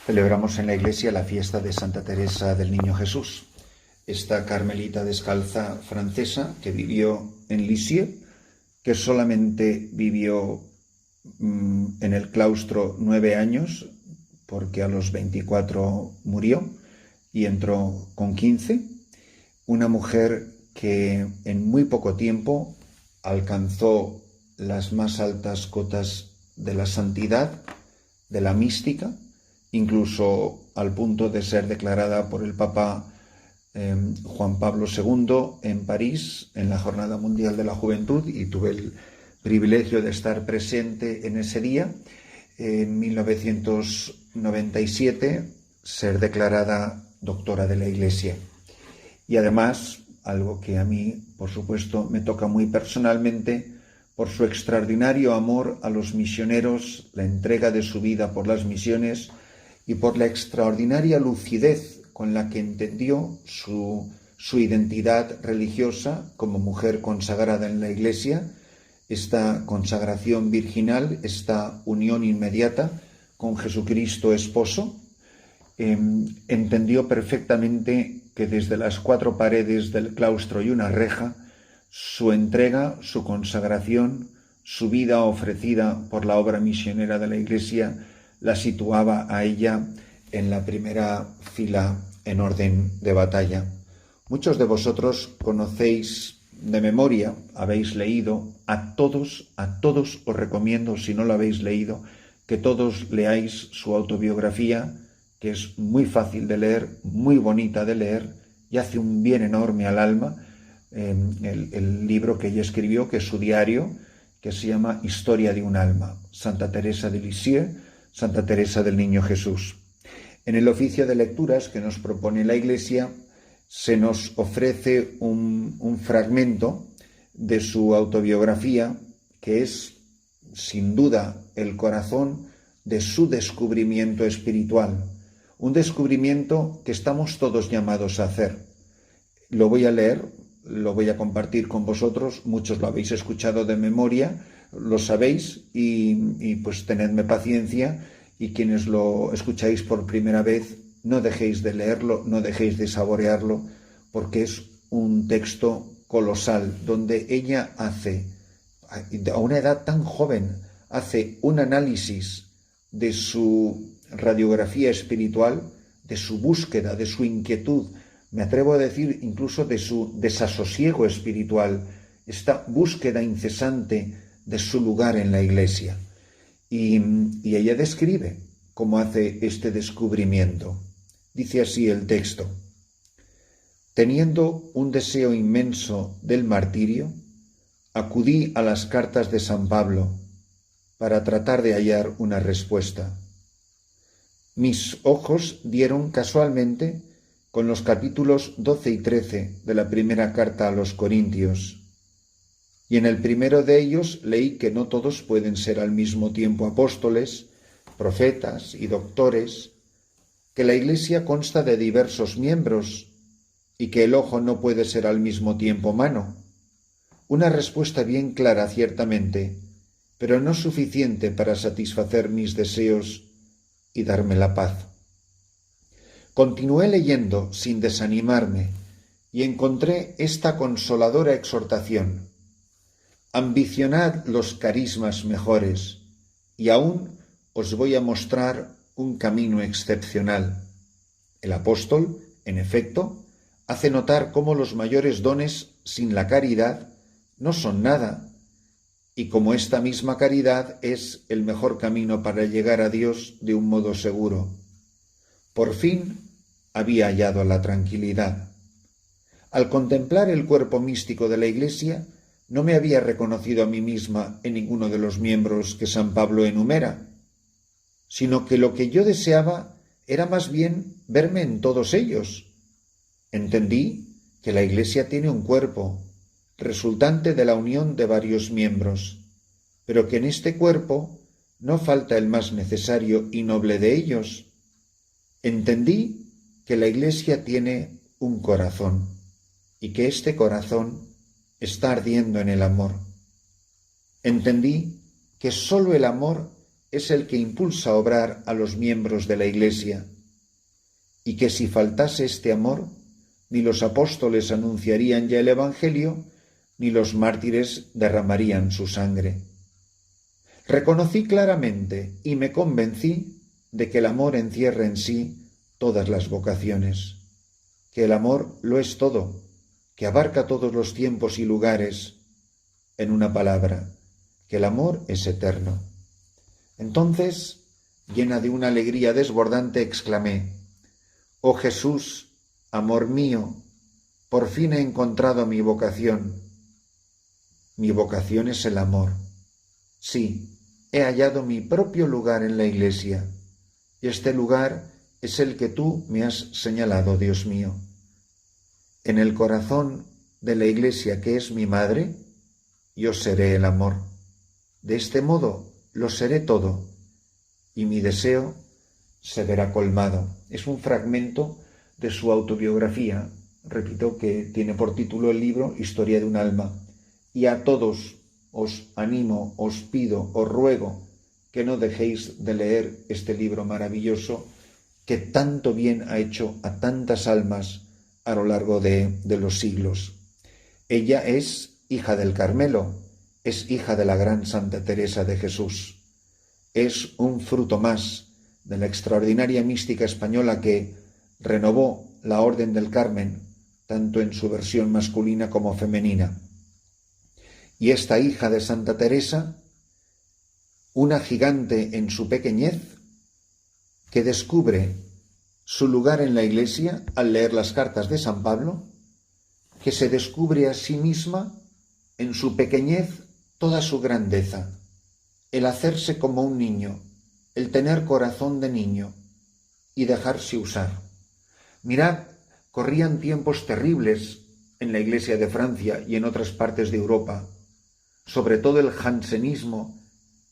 Celebramos en la Iglesia la fiesta de Santa Teresa del Niño Jesús, esta carmelita descalza francesa que vivió en Lisieux, que solamente vivió en el claustro 9 años, porque a los 24 murió y entró con 15. Una mujer que en muy poco tiempo alcanzó las más altas cotas de la santidad, de la mística, incluso al punto de ser declarada por el Papa Juan Pablo II en París, en la Jornada Mundial de la Juventud, y tuve el privilegio de estar presente en ese día, en 1997, ser declarada doctora de la Iglesia. Y además, algo que a mí, por supuesto, me toca muy personalmente, por su extraordinario amor a los misioneros, la entrega de su vida por las misiones y por la extraordinaria lucidez con la que entendió su identidad religiosa como mujer consagrada en la Iglesia, esta consagración virginal, esta unión inmediata con Jesucristo esposo. Entendió perfectamente que desde las 4 paredes del claustro y una reja, su entrega, su consagración, su vida ofrecida por la obra misionera de la Iglesia la situaba a ella en la primera fila en orden de batalla. Muchos de vosotros conocéis de memoria, habéis leído, a todos os recomiendo, si no lo habéis leído, que todos leáis su autobiografía, que es muy fácil de leer, muy bonita de leer y hace un bien enorme al alma. El libro que ella escribió, que es su diario, que se llama Historia de un alma, Santa Teresa de Lisieux, Santa Teresa del Niño Jesús. En el oficio de lecturas que nos propone la Iglesia se nos ofrece un fragmento de su autobiografía que es, sin duda, el corazón de su descubrimiento espiritual, un descubrimiento que estamos todos llamados a hacer. Lo voy a leer, lo voy a compartir con vosotros, muchos lo habéis escuchado de memoria, lo sabéis y pues tenedme paciencia, y quienes lo escucháis por primera vez, no dejéis de leerlo, no dejéis de saborearlo, porque es un texto colosal, donde ella hace, a una edad tan joven, hace un análisis de su radiografía espiritual, de su búsqueda, de su inquietud, me atrevo a decir incluso de su desasosiego espiritual, esta búsqueda incesante de su lugar en la Iglesia. Y ella describe cómo hace este descubrimiento. Dice así el texto: teniendo un deseo inmenso del martirio, acudí a las cartas de San Pablo para tratar de hallar una respuesta. Mis ojos dieron casualmente con los capítulos 12 y 13 de la primera carta a los Corintios, y en el primero de ellos leí que no todos pueden ser al mismo tiempo apóstoles, profetas y doctores, que la Iglesia consta de diversos miembros y que el ojo no puede ser al mismo tiempo mano. Una respuesta bien clara, ciertamente, pero no suficiente para satisfacer mis deseos y darme la paz. Continué leyendo sin desanimarme y encontré esta consoladora exhortación: ambicionad los carismas mejores y aún os voy a mostrar un camino excepcional. El apóstol, en efecto, hace notar cómo los mayores dones sin la caridad no son nada, y cómo esta misma caridad es el mejor camino para llegar a Dios de un modo seguro. Por fin había hallado la tranquilidad. Al contemplar el cuerpo místico de la Iglesia, no me había reconocido a mí misma en ninguno de los miembros que San Pablo enumera, sino que lo que yo deseaba era más bien verme en todos ellos. Entendí que la Iglesia tiene un cuerpo, resultante de la unión de varios miembros, pero que en este cuerpo no falta el más necesario y noble de ellos. Entendí que la Iglesia tiene un corazón y que este corazón está ardiendo en el amor. Entendí que sólo el amor es el que impulsa a obrar a los miembros de la Iglesia, y que si faltase este amor, ni los apóstoles anunciarían ya el Evangelio, ni los mártires derramarían su sangre. Reconocí claramente y me convencí de que el amor encierra en sí todas las vocaciones, que el amor lo es todo, que abarca todos los tiempos y lugares. En una palabra, que el amor es eterno. Entonces, llena de una alegría desbordante, exclamé: «Oh Jesús, amor mío, por fin he encontrado mi vocación». Mi vocación es el amor. Sí, he hallado mi propio lugar en la Iglesia, y este lugar es el que tú me has señalado, Dios mío. En el corazón de la Iglesia, que es mi madre, yo seré el amor. De este modo lo seré todo, y mi deseo se verá colmado. Es un fragmento de su autobiografía, repito, que tiene por título el libro Historia de un alma. Y a todos os animo, os pido, os ruego que no dejéis de leer este libro maravilloso que tanto bien ha hecho a tantas almas a lo largo de los siglos. Ella es hija del Carmelo, es hija de la gran Santa Teresa de Jesús. Es un fruto más de la extraordinaria mística española que renovó la Orden del Carmen, tanto en su versión masculina como femenina. Y esta hija de Santa Teresa, una gigante en su pequeñez, que descubre su lugar en la Iglesia al leer las cartas de San Pablo, que se descubre a sí misma en su pequeñez toda su grandeza, el hacerse como un niño, el tener corazón de niño y dejarse usar. Mirad, corrían tiempos terribles en la Iglesia de Francia y en otras partes de Europa. Sobre todo el jansenismo,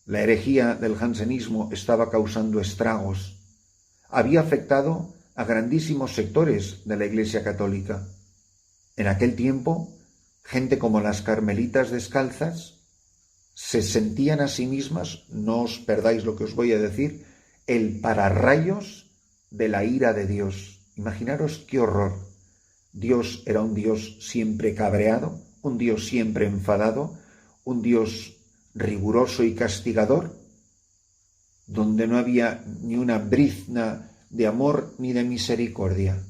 la herejía del jansenismo estaba causando estragos. Había afectado a grandísimos sectores de la Iglesia católica. En aquel tiempo, gente como las carmelitas descalzas se sentían a sí mismas, no os perdáis lo que os voy a decir, el pararrayos de la ira de Dios. Imaginaros qué horror. Dios era un Dios siempre cabreado, un Dios siempre enfadado, un Dios riguroso y castigador, donde no había ni una brizna de amor ni de misericordia.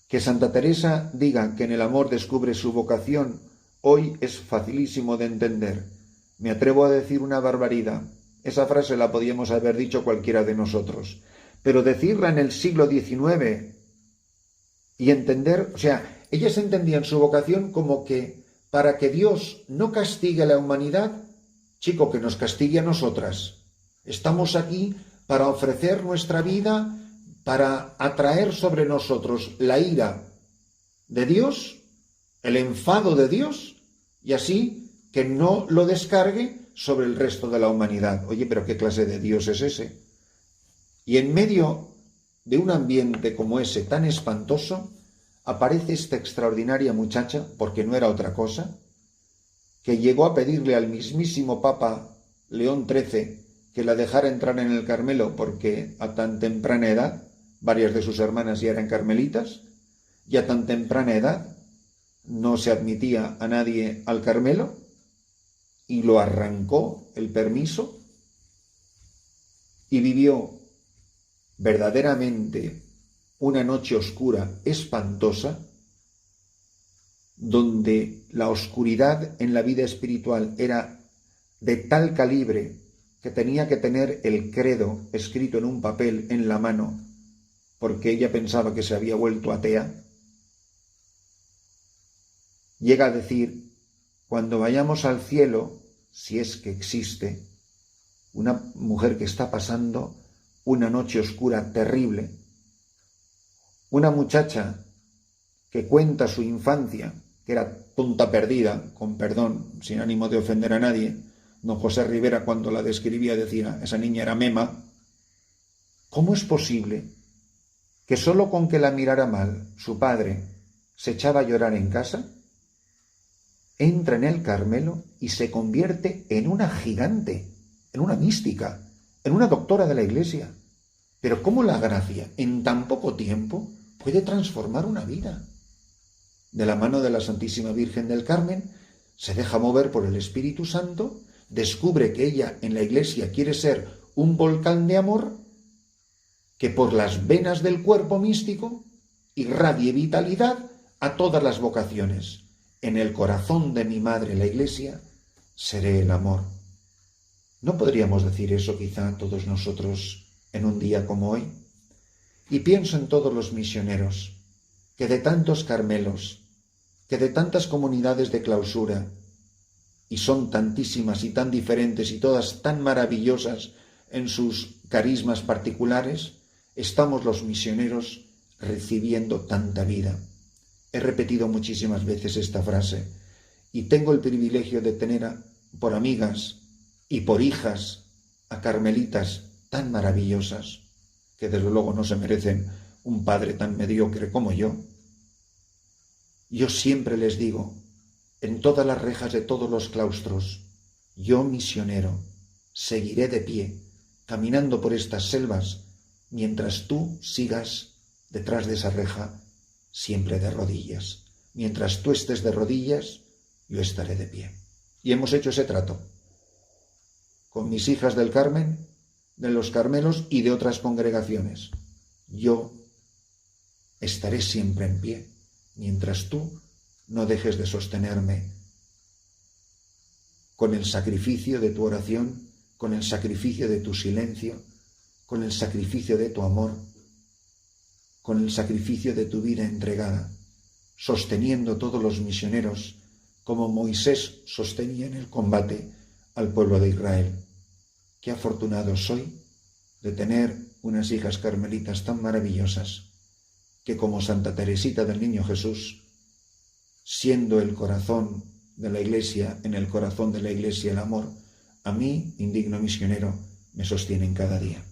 Que Santa Teresa diga que en el amor descubre su vocación hoy es facilísimo de entender. Me atrevo a decir una barbaridad. Esa frase la podíamos haber dicho cualquiera de nosotros. Pero decirla en el siglo XIX y entender, ellas entendían su vocación como que para que Dios no castigue a la humanidad, chico, que nos castigue a nosotras. Estamos aquí para ofrecer nuestra vida, para atraer sobre nosotros la ira de Dios, el enfado de Dios, y así que no lo descargue sobre el resto de la humanidad. Oye, pero ¿qué clase de Dios es ese? Y en medio de un ambiente como ese tan espantoso, aparece esta extraordinaria muchacha, porque no era otra cosa, que llegó a pedirle al mismísimo Papa León XIII que la dejara entrar en el Carmelo porque a tan temprana edad, varias de sus hermanas ya eran carmelitas, y a tan temprana edad no se admitía a nadie al Carmelo, y lo arrancó el permiso, y vivió verdaderamente una noche oscura, espantosa, donde la oscuridad en la vida espiritual era de tal calibre que tenía que tener el credo escrito en un papel en la mano, porque ella pensaba que se había vuelto atea. Llega a decir: cuando vayamos al cielo, si es que existe, una mujer que está pasando una noche oscura terrible, una muchacha que cuenta su infancia, que era tonta perdida, con perdón, sin ánimo de ofender a nadie. Don José Rivera, cuando la describía, decía: esa niña era mema. ¿Cómo es posible que solo con que la mirara mal su padre se echaba a llorar en casa? Entra en el Carmelo y se convierte en una gigante, en una mística, en una doctora de la Iglesia. Pero cómo la gracia en tan poco tiempo puede transformar una vida. De la mano de la Santísima Virgen del Carmen, se deja mover por el Espíritu Santo, descubre que ella en la Iglesia quiere ser un volcán de amor que por las venas del cuerpo místico irradie vitalidad a todas las vocaciones. En el corazón de mi madre, la Iglesia, seré el amor. ¿No podríamos decir eso quizá todos nosotros en un día como hoy? Y pienso en todos los misioneros, que de tantos Carmelos, que de tantas comunidades de clausura, y son tantísimas y tan diferentes y todas tan maravillosas en sus carismas particulares, estamos los misioneros recibiendo tanta vida. He repetido muchísimas veces esta frase y tengo el privilegio de tener por amigas y por hijas a carmelitas tan maravillosas, que desde luego no se merecen un padre tan mediocre como yo. Yo siempre les digo, en todas las rejas de todos los claustros, yo misionero, seguiré de pie, caminando por estas selvas, mientras tú sigas detrás de esa reja, siempre de rodillas. Mientras tú estés de rodillas, yo estaré de pie. Y hemos hecho ese trato con mis hijas del Carmen, de los Carmelos y de otras congregaciones. Yo estaré siempre en pie, mientras tú no dejes de sostenerme con el sacrificio de tu oración, con el sacrificio de tu silencio, con el sacrificio de tu amor, con el sacrificio de tu vida entregada, sosteniendo todos los misioneros como Moisés sostenía en el combate al pueblo de Israel. Qué afortunado soy de tener unas hijas carmelitas tan maravillosas que, como Santa Teresita del Niño Jesús, siendo el corazón de la Iglesia, en el corazón de la Iglesia el amor, a mí, indigno misionero, me sostienen cada día.